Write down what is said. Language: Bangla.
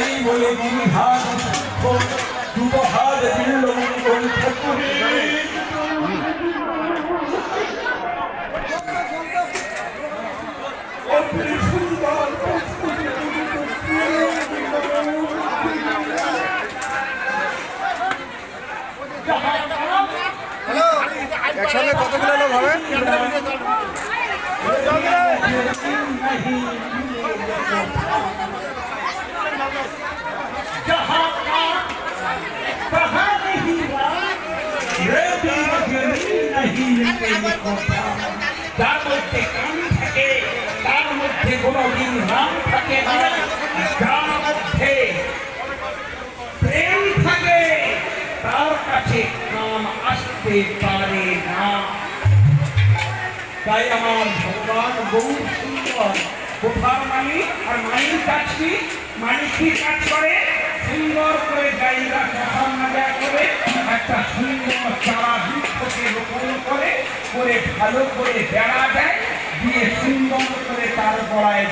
এই বলে দুই হাত দুটো হাত দিল একসঙ্গে কতগুলো লোক হবে? যার মধ্যে কান থাকে তার মধ্যে কোনদিন নাম থাকে না, যার মধ্যে প্রেম থাকে তার কাছে নাম আসতে পারে না। তাই আমার ভগবান বহু সুন্দর। কোথার মালিক আর মালিক কাজ কি? মালিক কি কাজ করে? সুন্দর করে জায়গা কথা মাজা করে একটা সুন্দর চারা বৃক্ষকে রোপণ করে ভালো করে বেড়া দেয়, দিয়ে সুন্দর করে তার গলায়